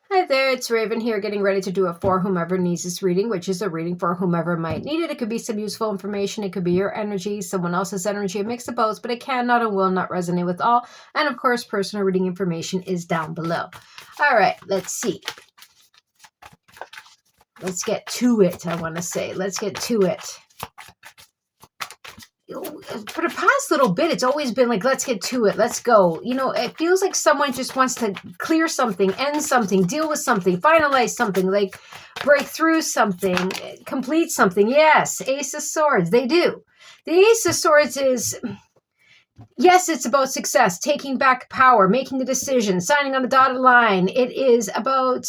Hi there, it's Raven here, getting ready to do a For Whomever Needs This reading, which is a reading for whomever might need it. It could be some useful information, it could be your energy, someone else's energy, a mix of both, but it cannot and will not resonate with all. And of course, personal reading information is down below. All right, let's see. Let's get to it, I want to say. Let's get to it. For the past little bit, it's always been like, let's get to it. Let's go. You know, it feels like someone just wants to clear something, end something, deal with something, finalize something, like break through something, complete something. Yes, Ace of Swords, they do. The Ace of Swords is, yes, it's about success, taking back power, making the decision, signing on the dotted line. It is about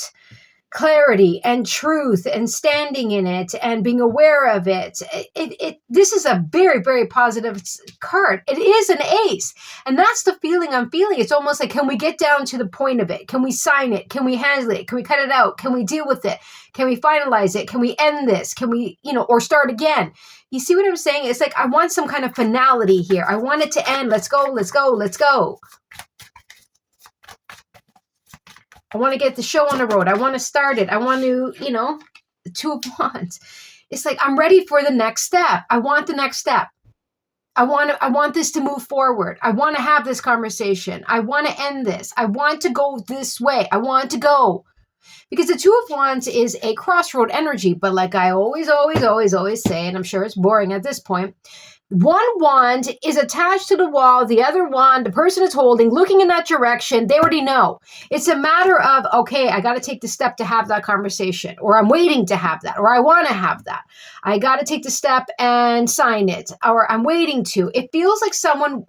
clarity and truth and standing in it and being aware of it. This is a very, very positive card. It is an ace. And that's the feeling I'm feeling. It's almost like, can we get down to the point of it? Can we sign it? Can we handle it? Can we cut it out? Can we deal with it? Can we finalize it? Can we end this? Can we, or start again? You see what I'm saying? It's like, I want some kind of finality here. I want it to end. Let's go, let's go, let's go. I want to get the show on the road. I want to start it. I want to, the Two of Wands. It's like, I'm ready for the next step. I want the next step. I want this to move forward. I want to have this conversation. I want to end this. I want to go this way. I want to go. Because the Two of Wands is a crossroad energy. But like I always say, and I'm sure it's boring at this point, one wand is attached to the wall. The other wand, the person is holding, looking in that direction. They already know. It's a matter of, okay, I got to take the step to have that conversation, or I'm waiting to have that, or I want to have that. I got to take the step and sign it, or I'm waiting to. It feels like someone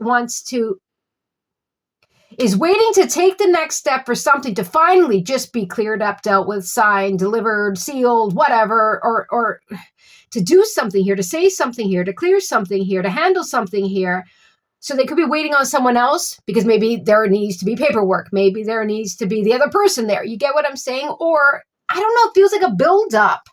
is waiting to take the next step for something to finally just be cleared up, dealt with, signed, delivered, sealed, whatever, or to do something here, to say something here, to clear something here, to handle something here. So they could be waiting on someone else because maybe there needs to be paperwork. Maybe there needs to be the other person there. You get what I'm saying? Or, I don't know, it feels like a buildup.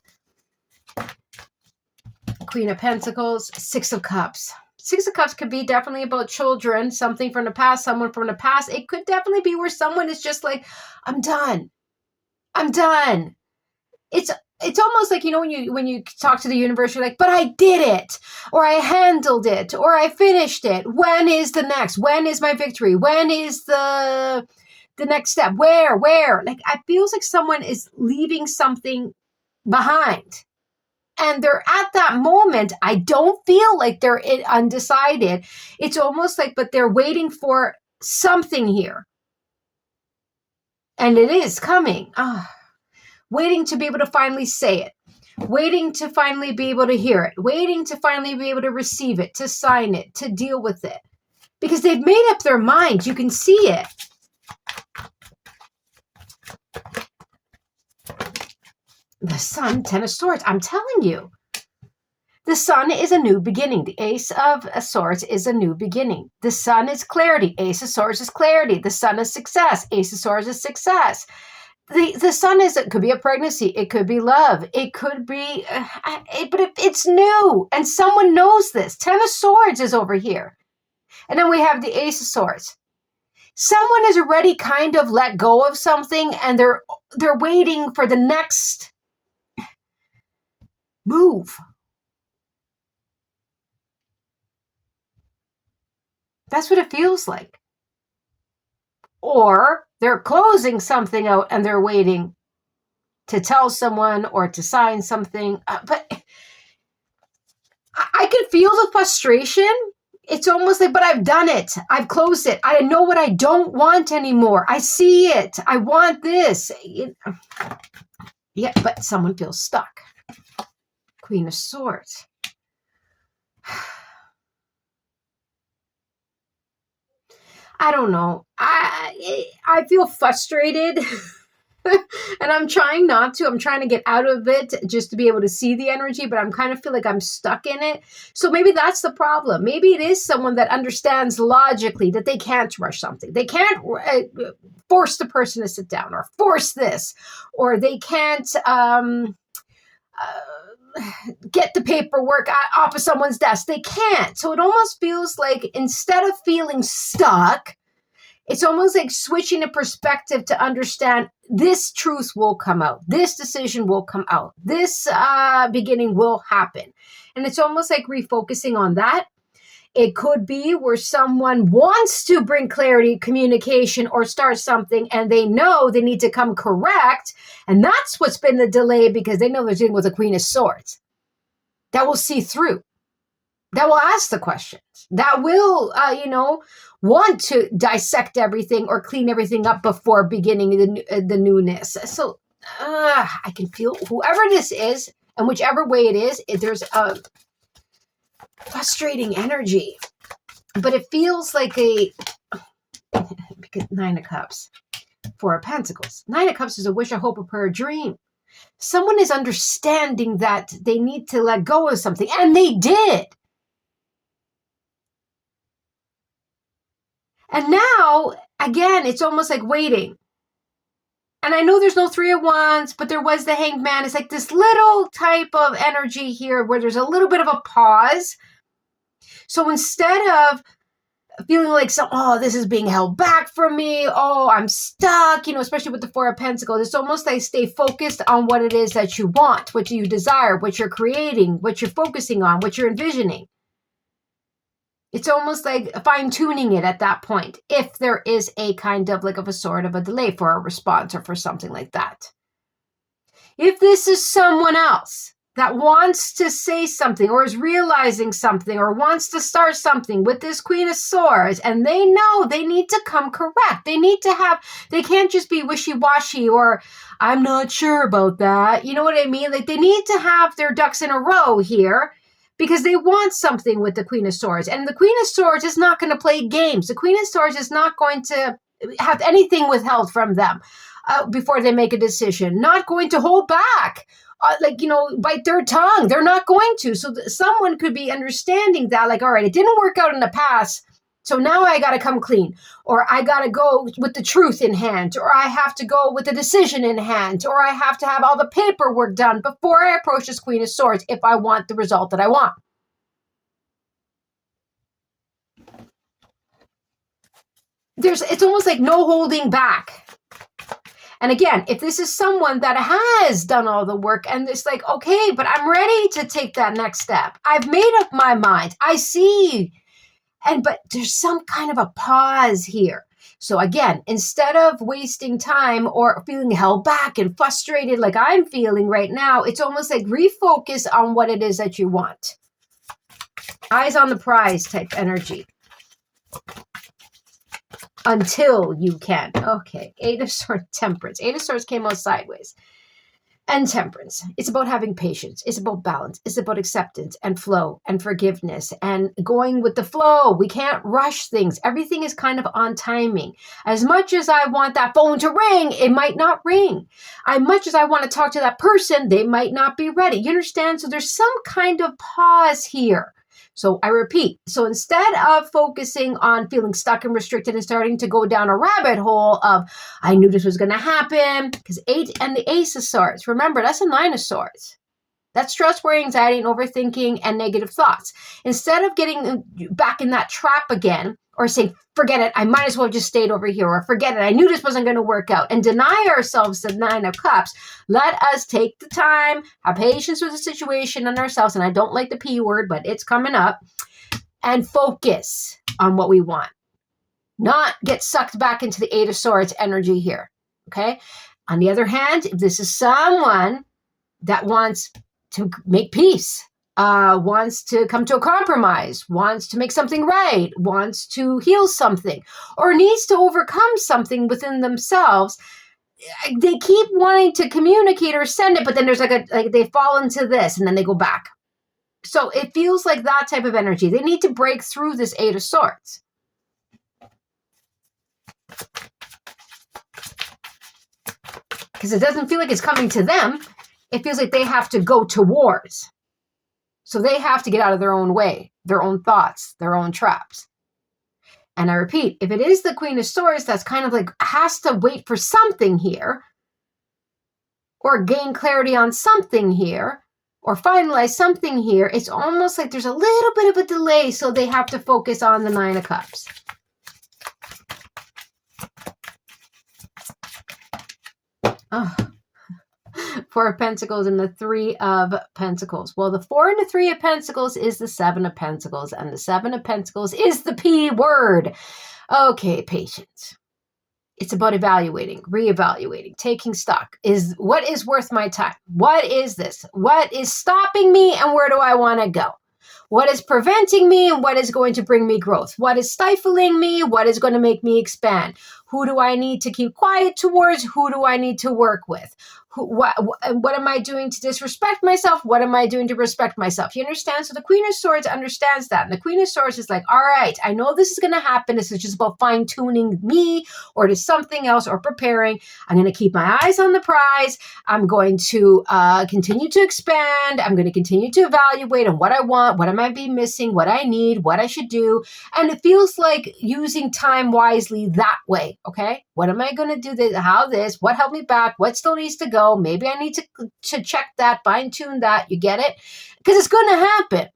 Queen of Pentacles, Six of Cups. Six of Cups could be definitely about children, something from the past, someone from the past. It could definitely be where someone is just like, I'm done. I'm done. It's almost like, when you talk to the universe, you're like, but I did it, or I handled it, or I finished it. When is the next? When is my victory? When is the next step? Where? Like, it feels like someone is leaving something behind. And they're at that moment. I don't feel like they're undecided. It's almost like, but they're waiting for something here. And it is coming. Waiting to be able to finally say it, waiting to finally be able to hear it, waiting to finally be able to receive it, to sign it, to deal with it. Because they've made up their mind. You can see it. The Sun, Ten of Swords. I'm telling you. The Sun is a new beginning. The Ace of Swords is a new beginning. The Sun is clarity. Ace of Swords is clarity. The Sun is success. Ace of Swords is success. The Sun it could be a pregnancy. It could be love. It could be, but it's new. And someone knows this. Ten of Swords is over here. And then we have the Ace of Swords. Someone has already kind of let go of something, and they're waiting for the next move. That's what it feels like. Or they're closing something out and they're waiting to tell someone or to sign something. But I can feel the frustration. It's almost like, but I've done it. I've closed it. I know what I don't want anymore. I see it. I want this. Yeah, but someone feels stuck. Queen of Swords. I don't know. I feel frustrated. And I'm trying not to. I'm trying to get out of it just to be able to see the energy, but I'm kind of feel like I'm stuck in it. So maybe that's the problem. Maybe it is someone that understands logically that they can't rush something. They can't force the person to sit down, or force this, or they can't get the paperwork off of someone's desk. They can't. So it almost feels like, instead of feeling stuck, It's almost like switching a perspective to understand this truth will come out. This decision will come out. This beginning will happen. And it's almost like refocusing on that. It could be where someone wants to bring clarity, communication, or start something, and they know they need to come correct. And that's what's been the delay, because they know they're dealing with a Queen of Swords that will see through, that will ask the questions, that will, want to dissect everything or clean everything up before beginning the newness. So I can feel whoever this is, and whichever way it is, there's a frustrating energy, but it feels like because 9 of Cups, 4 of Pentacles. 9 of Cups is a wish, a hope, a prayer, a dream. Someone is understanding that they need to let go of something, and they did. And now, again, it's almost like waiting. And I know there's no 3 of Wands, but there was the Hanged Man. It's like this little type of energy here where there's a little bit of a pause. So instead of feeling like, this is being held back from me, I'm stuck, especially with the 4 of Pentacles, it's almost like stay focused on what it is that you want, what you desire, what you're creating, what you're focusing on, what you're envisioning. It's almost like fine-tuning it at that point, if there is a kind of like of a sort of a delay for a response or for something like that. If this is someone else that wants to say something or is realizing something or wants to start something with this Queen of Swords, and they know they need to come correct. They can't just be wishy-washy or I'm not sure about that. You know what I mean? Like, they need to have their ducks in a row here, because they want something with the Queen of Swords. And the Queen of Swords is not going to play games. The Queen of Swords is not going to have anything withheld from them before they make a decision. Not going to hold back, bite their tongue. They're not going to. So someone could be understanding that, like, all right, it didn't work out in the past, so now I got to come clean, or I got to go with the truth in hand, or I have to go with the decision in hand, or I have to have all the paperwork done before I approach this Queen of Swords if I want the result that I want. It's almost like no holding back. And again, if this is someone that has done all the work and it's like, okay, but I'm ready to take that next step. I've made up my mind. I see. But there's some kind of a pause here. So again, instead of wasting time or feeling held back and frustrated like I'm feeling right now, it's almost like refocus on what it is that you want. Eyes on the prize type energy. Until you can. Okay, 8 of Swords, Temperance. 8 of Swords came out sideways. And Temperance. It's about having patience. It's about balance. It's about acceptance and flow and forgiveness and going with the flow. We can't rush things. Everything is kind of on timing. As much as I want that phone to ring, it might not ring. As much as I want to talk to that person, they might not be ready. You understand? So there's some kind of pause here. So I repeat, so instead of focusing on feeling stuck and restricted and starting to go down a rabbit hole of, I knew this was going to happen, because 8 and the Ace of Swords, remember, that's a 9 of Swords. That's stress, worry, anxiety, and overthinking and negative thoughts. Instead of getting back in that trap again, or saying, forget it, I might as well have just stayed over here, or forget it, I knew this wasn't going to work out, and deny ourselves the 9 of Cups, let us take the time, have patience with the situation and ourselves, and I don't like the P word, but it's coming up, and focus on what we want. Not get sucked back into the 8 of Swords energy here, okay? On the other hand, if this is someone that wants to make peace, wants to come to a compromise, wants to make something right, wants to heal something, or needs to overcome something within themselves, they keep wanting to communicate or send it, but then there's like they fall into this and then they go back. So it feels like that type of energy. They need to break through this 8 of Swords. Because it doesn't feel like it's coming to them. It feels like they have to go towards. So they have to get out of their own way, their own thoughts, their own traps. And I repeat, if it is the Queen of Swords, that's kind of like has to wait for something here, or gain clarity on something here, or finalize something here, it's almost like there's a little bit of a delay, so they have to focus on the 9 of Cups. Oh, Four of Pentacles and the Three of Pentacles. Well, the Four and the Three of Pentacles is the Seven of Pentacles, and the Seven of Pentacles is the P word. Okay, patience. It's about evaluating, reevaluating, taking stock. What is worth my time? What is this? What is stopping me, and where do I want to go? What is preventing me, and what is going to bring me growth? What is stifling me? What is going to make me expand? Who do I need to keep quiet towards? Who do I need to work with? What am I doing to disrespect myself? What am I doing to respect myself? You understand? So the Queen of Swords understands that. And the Queen of Swords is like, all right, I know this is going to happen. This is just about fine-tuning me or to something else or preparing. I'm going to keep my eyes on the prize. I'm going to continue to expand. I'm going to continue to evaluate on what I want, what I might be missing, what I need, what I should do. And it feels like using time wisely that way, okay? What am I going to do? What held me back? What still needs to go? Maybe I need to check that, fine-tune that. You get it? Because it's going to happen.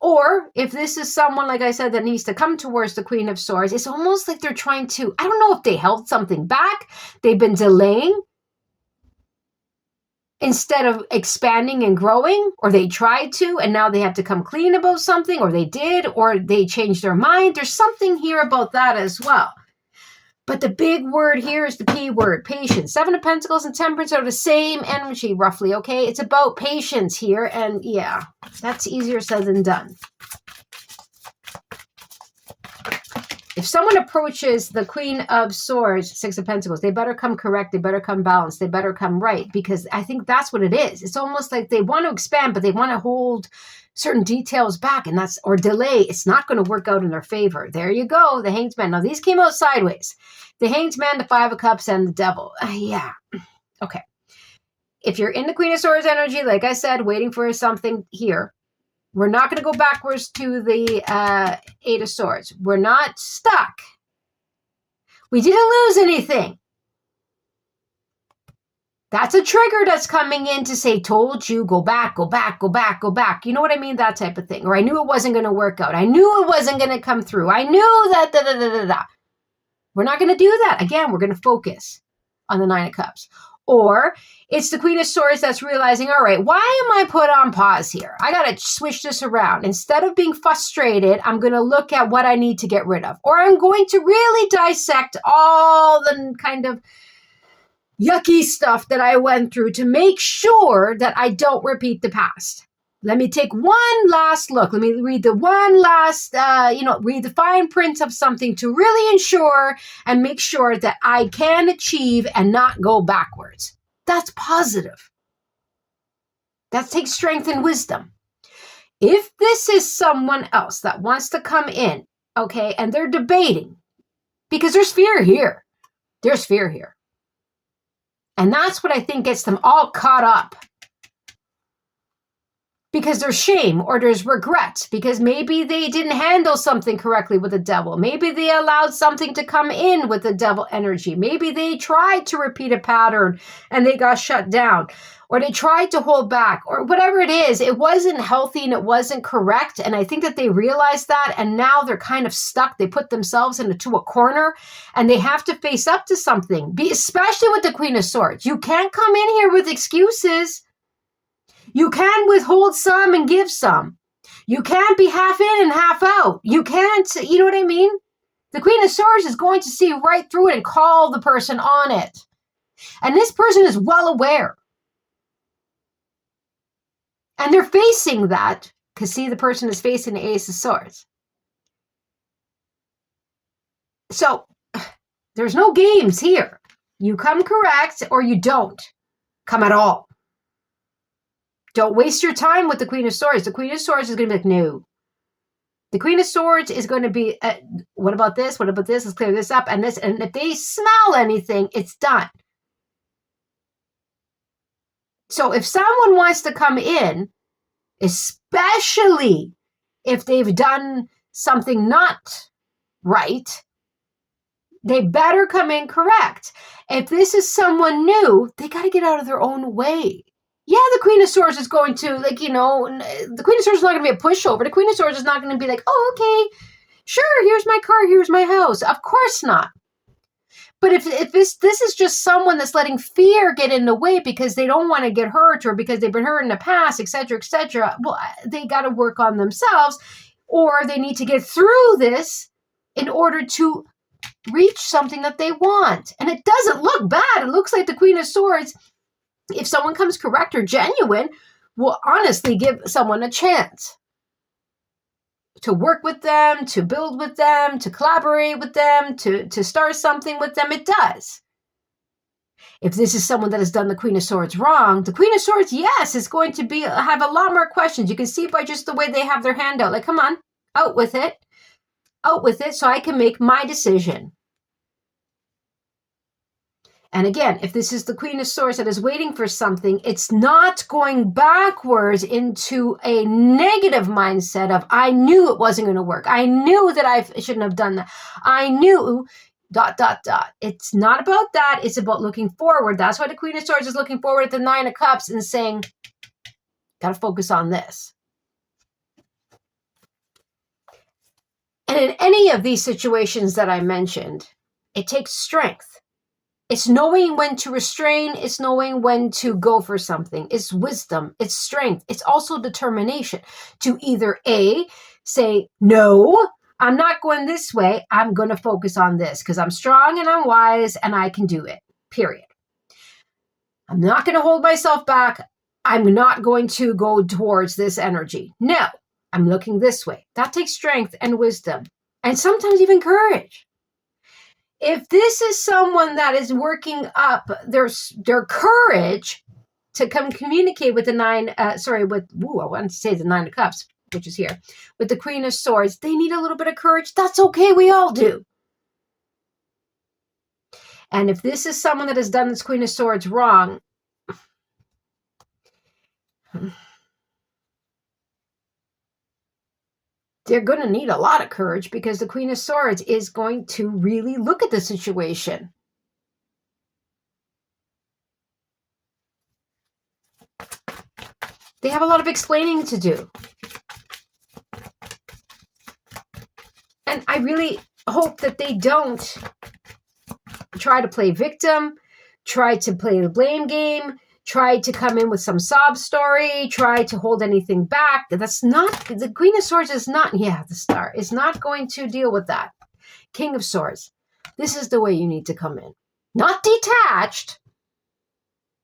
Or if this is someone, like I said, that needs to come towards the Queen of Swords, it's almost like they're trying to, I don't know if they held something back. They've been delaying instead of expanding and growing, or they tried to, and now they have to come clean about something, or they did, or they changed their mind. There's something here about that as well. But the big word here is the P word, patience. Seven of Pentacles and Temperance are the same energy, roughly, okay? It's about patience here, and yeah, that's easier said than done. If someone approaches the Queen of Swords, Six of Pentacles, they better come correct, they better come balanced, they better come right, because I think that's what it is. It's almost like they want to expand, but they want to hold certain details back, and or delay. It's not going to work out in their favor. There you go, the Hanged Man. Now, these came out sideways. The Hanged Man, the Five of Cups, and the Devil. Yeah. Okay. If you're in the Queen of Swords energy, like I said, waiting for something here, we're not going to go backwards to the Eight of Swords. We're not stuck. We didn't lose anything. That's a trigger that's coming in to say, told you, go back, go back, go back, go back. You know what I mean? That type of thing. Or I knew it wasn't going to work out. I knew it wasn't going to come through. I knew that, da-da-da-da-da. We're not going to do that. Again, we're going to focus on the Nine of Cups. Or it's the Queen of Swords that's realizing, all right, why am I put on pause here? I got to switch this around. Instead of being frustrated, I'm going to look at what I need to get rid of. Or I'm going to really dissect all the kind of yucky stuff that I went through to make sure that I don't repeat the past. Let me take one last look. Let me read the one last, read the fine print of something to really ensure and make sure that I can achieve and not go backwards. That's positive. That takes strength and wisdom. If this is someone else that wants to come in, okay, and they're debating, because there's fear here. There's fear here. And that's what I think gets them all caught up. Because there's shame or there's regret, because maybe they didn't handle something correctly with the devil. Maybe they allowed something to come in with the devil energy. Maybe they tried to repeat a pattern and they got shut down, or they tried to hold back, or whatever it is. It wasn't healthy and it wasn't correct. And I think that they realized that, and now they're kind of stuck. They put themselves into a corner and they have to face up to something, especially with the Queen of Swords. You can't come in here with excuses. You can withhold some and give some. You can't be half in and half out. You can't, you know what I mean? The Queen of Swords is going to see right through it and call the person on it. And this person is well aware. And they're facing that, because see, the person is facing the Ace of Swords. So there's no games here. You come correct or you don't come at all. Don't waste your time with the Queen of Swords. The Queen of Swords is going to be like, no. The Queen of Swords is going to be, what about this? What about this? Let's clear this up. And this. And if they smell anything, it's done. So if someone wants to come in, especially if they've done something not right, they better come in correct. If this is someone new, they got to get out of their own way. Yeah, the Queen of Swords is going to, the Queen of Swords is not going to be a pushover. The Queen of Swords is not going to be like, oh, okay, sure, here's my car, here's my house. Of course not. But if this is just someone that's letting fear get in the way because they don't want to get hurt or because they've been hurt in the past, etc., well, they got to work on themselves, or they need to get through this in order to reach something that they want. And it doesn't look bad. It looks like the Queen of Swords, if someone comes correct or genuine, will honestly give someone a chance to work with them, to build with them, to collaborate with them, to start something with them. It does. If this is someone that has done the Queen of Swords wrong, the Queen of Swords, yes, is going to have a lot more questions. You can see by just the way they have their hand out. Like, come on, out with it so I can make my decision. And again, if this is the Queen of Swords that is waiting for something, it's not going backwards into a negative mindset of, I knew it wasn't going to work. I knew that I shouldn't have done that. I knew ... It's not about that. It's about looking forward. That's why the Queen of Swords is looking forward at the Nine of Cups and saying, got to focus on this. And in any of these situations that I mentioned, it takes strength. It's knowing when to restrain. It's knowing when to go for something. It's wisdom. It's strength. It's also determination to either A, say, no, I'm not going this way. I'm going to focus on this because I'm strong and I'm wise and I can do it, period. I'm not going to hold myself back. I'm not going to go towards this energy. No, I'm looking this way. That takes strength and wisdom and sometimes even courage. If this is someone that is working up their courage to come communicate with the Nine of Cups, which is here, with the Queen of Swords, they need a little bit of courage. That's okay. We all do. And if this is someone that has done this Queen of Swords wrong, they're going to need a lot of courage because the Queen of Swords is going to really look at the situation. They have a lot of explaining to do. And I really hope that they don't try to play victim, try to play the blame game, try to come in with some sob story, try to hold anything back. That's not, the Queen of Swords is not, the Star is not going to deal with that. King of Swords, this is the way you need to come in. Not detached,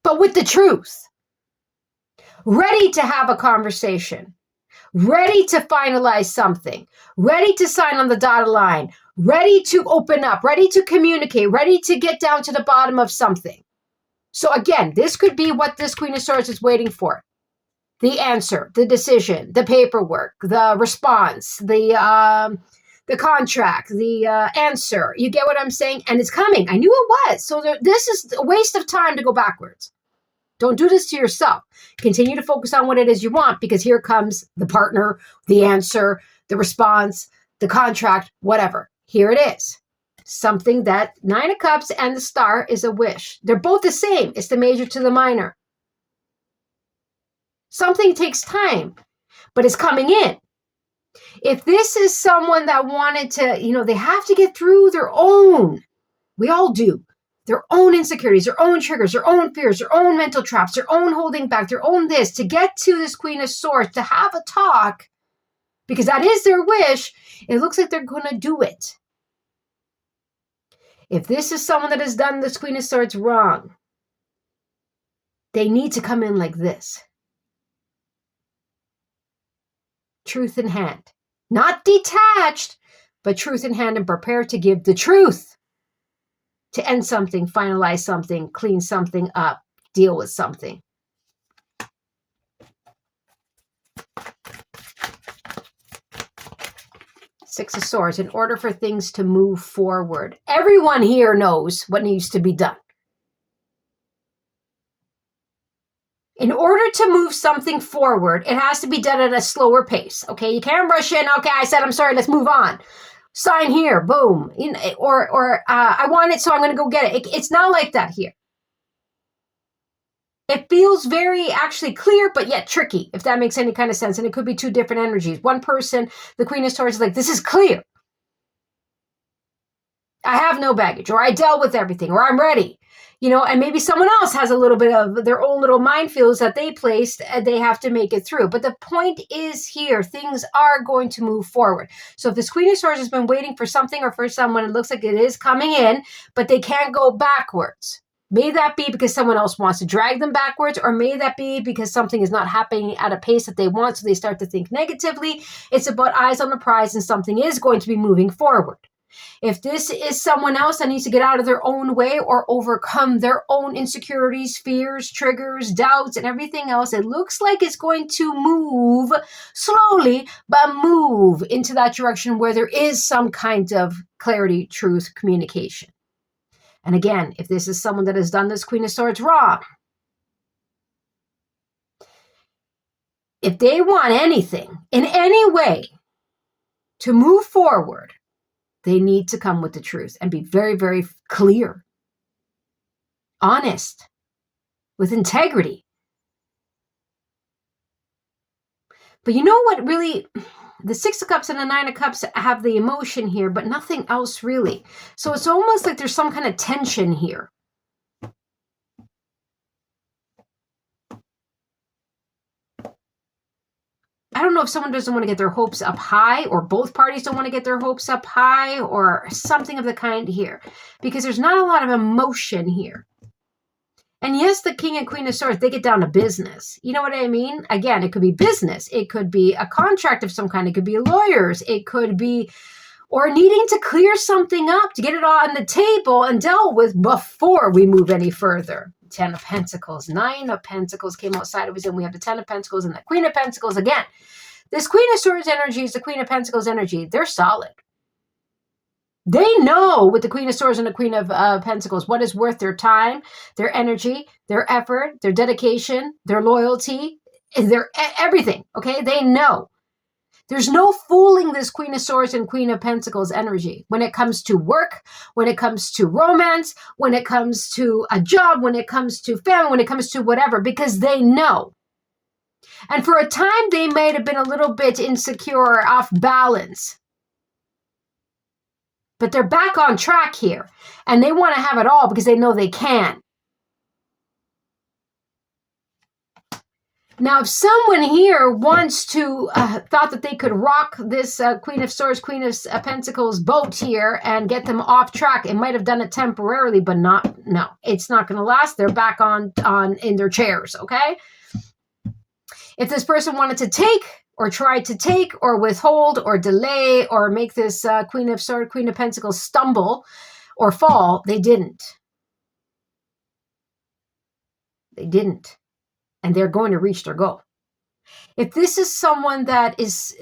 but with the truth. Ready to have a conversation. Ready to finalize something. Ready to sign on the dotted line. Ready to open up. Ready to communicate. Ready to get down to the bottom of something. So again, this could be what this Queen of Swords is waiting for. The answer, the decision, the paperwork, the response, the contract, the answer. You get what I'm saying? And it's coming. I knew it was. So this is a waste of time to go backwards. Don't do this to yourself. Continue to focus on what it is you want because here comes the partner, the answer, the response, the contract, whatever. Here it is. Something that Nine of Cups and the Star is a wish. They're both the same. It's the major to the minor. Something takes time, but it's coming in. If this is someone that wanted to, they have to get through their own, we all do, their own insecurities, their own triggers, their own fears, their own mental traps, their own holding back, their own this, to get to this Queen of Swords, to have a talk, because that is their wish. It looks like they're going to do it. If this is someone that has done this Queen of Swords wrong, they need to come in like this. Truth in hand. Not detached, but truth in hand and prepared to give the truth. To end something, finalize something, clean something up, deal with something. Six of Swords, in order for things to move forward. Everyone here knows what needs to be done. In order to move something forward, it has to be done at a slower pace. Okay, you can't rush in. Okay, I said I'm sorry, let's move on. Sign here, boom. Or I want it, so I'm going to go get it. It's not like that here. It feels very actually clear, but yet tricky, if that makes any kind of sense. And it could be two different energies. One person, the Queen of Swords, is like, this is clear. I have no baggage, or I dealt with everything, or I'm ready. And maybe someone else has a little bit of their own little minefields that they placed and they have to make it through. But the point is here, things are going to move forward. So if this Queen of Swords has been waiting for something or for someone, it looks like it is coming in, but they can't go backwards. May that be because someone else wants to drag them backwards, or may that be because something is not happening at a pace that they want, so they start to think negatively. It's about eyes on the prize, and something is going to be moving forward. If this is someone else that needs to get out of their own way or overcome their own insecurities, fears, triggers, doubts, and everything else, it looks like it's going to move slowly, but move into that direction where there is some kind of clarity, truth, communication. And again, if this is someone that has done this Queen of Swords wrong, if they want anything in any way to move forward, they need to come with the truth and be very, very clear, honest, with integrity. But you know what really, the Six of Cups and the Nine of Cups have the emotion here, but nothing else really. So it's almost like there's some kind of tension here. I don't know if someone doesn't want to get their hopes up high, or both parties don't want to get their hopes up high, or something of the kind here, because there's not a lot of emotion here. And yes, the King and Queen of Swords, they get down to business. You know what I mean? Again, it could be business. It could be a contract of some kind. It could be lawyers. It could be, or needing to clear something up to get it on the table and dealt with before we move any further. 10 of Pentacles, 9 of Pentacles came out sideways, and we have the 10 of Pentacles and the Queen of Pentacles again. This Queen of Swords energy is the Queen of Pentacles energy. They're solid. They know with the Queen of Swords and the Queen of Pentacles what is worth their time, their energy, their effort, their dedication, their loyalty, their everything, okay? They know. There's no fooling this Queen of Swords and Queen of Pentacles energy when it comes to work, when it comes to romance, when it comes to a job, when it comes to family, when it comes to whatever, because they know. And for a time, they might have been a little bit insecure or off balance. But they're back on track here. And they want to have it all because they know they can. Now, if someone here wants to, thought that they could rock this Queen of Swords, Queen of Pentacles boat here and get them off track, it might have done it temporarily, but no, it's not going to last. They're back on in their chairs, okay? If this person wanted to take or try to take or withhold or delay or make this Queen of Swords, Queen of Pentacles stumble or fall, they didn't. They didn't. And they're going to reach their goal. If this is someone that is,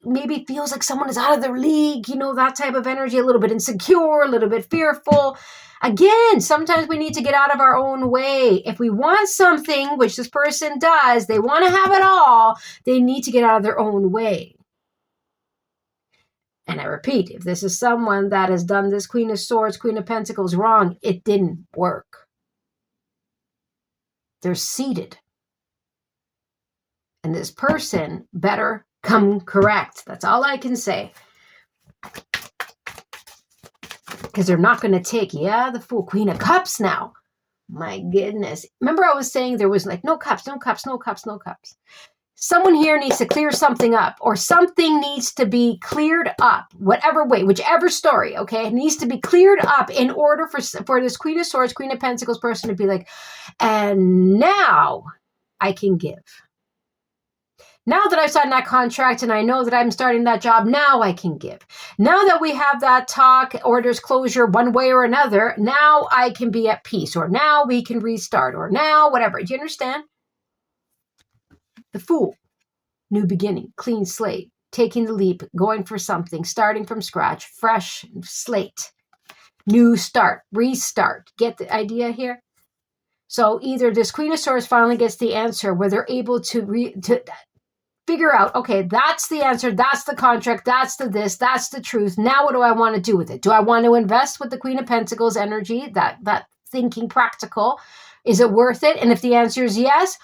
maybe feels like someone is out of their league, that type of energy, a little bit insecure, a little bit fearful. Again, sometimes we need to get out of our own way. If we want something, which this person does, they want to have it all, they need to get out of their own way. And I repeat, if this is someone that has done this Queen of Swords, Queen of Pentacles wrong, it didn't work. They're seated. And this person better come correct. That's all I can say. Because they're not going to take, the Fool, Queen of Cups now. My goodness. Remember I was saying there was like no cups, no cups, no cups, no cups. Someone here needs to clear something up, or something needs to be cleared up, whatever way, whichever story, okay? It needs to be cleared up in order for this Queen of Swords, Queen of Pentacles person to be like, and now I can give. Now that I've signed that contract and I know that I'm starting that job, now I can give. Now that we have that talk, orders closure one way or another, now I can be at peace, or now we can restart, or now whatever. Do you understand? The Fool, new beginning, clean slate, taking the leap, going for something, starting from scratch, fresh slate, new start, restart. Get the idea here? So either this Queen of Swords finally gets the answer where they're able to figure out, okay, that's the answer, that's the contract, that's the this, that's the truth. Now what do I want to do with it? Do I want to invest with the Queen of Pentacles energy, that thinking practical? Is it worth it? And if the answer is yes,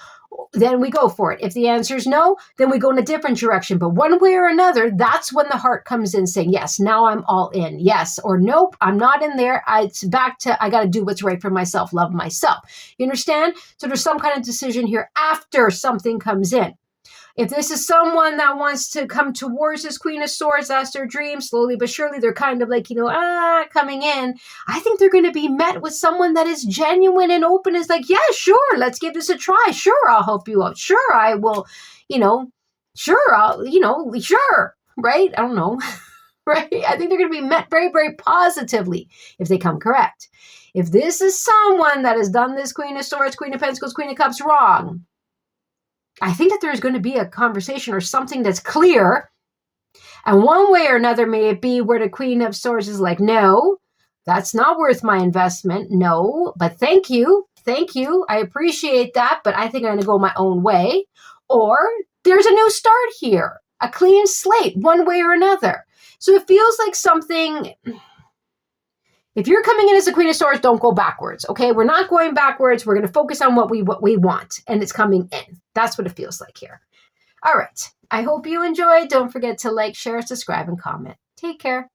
then we go for it. If the answer is no, then we go in a different direction. But one way or another, that's when the heart comes in saying, yes, now I'm all in. Yes, or nope, I'm not in there. It's back to, I got to do what's right for myself, love myself. You understand? So there's some kind of decision here after something comes in. If this is someone that wants to come towards this Queen of Swords, that's their dream, slowly but surely, they're kind of like, coming in. I think they're going to be met with someone that is genuine and open, is like, yeah, sure, let's give this a try. Sure, I'll help you out. Sure, I will, sure, I'll, sure, right? I don't know, right? I think they're going to be met very, very positively if they come correct. If this is someone that has done this Queen of Swords, Queen of Pentacles, Queen of Cups wrong, I think that there's going to be a conversation or something that's clear. And one way or another, may it be where the Queen of Swords is like, no, that's not worth my investment. No, but thank you. Thank you. I appreciate that, but I think I'm going to go my own way. Or there's a new start here, a clean slate, one way or another. So it feels like something... If you're coming in as a Queen of Swords, don't go backwards, okay? We're not going backwards. We're going to focus on what we want, and it's coming in. That's what it feels like here. All right. I hope you enjoyed. Don't forget to like, share, subscribe, and comment. Take care.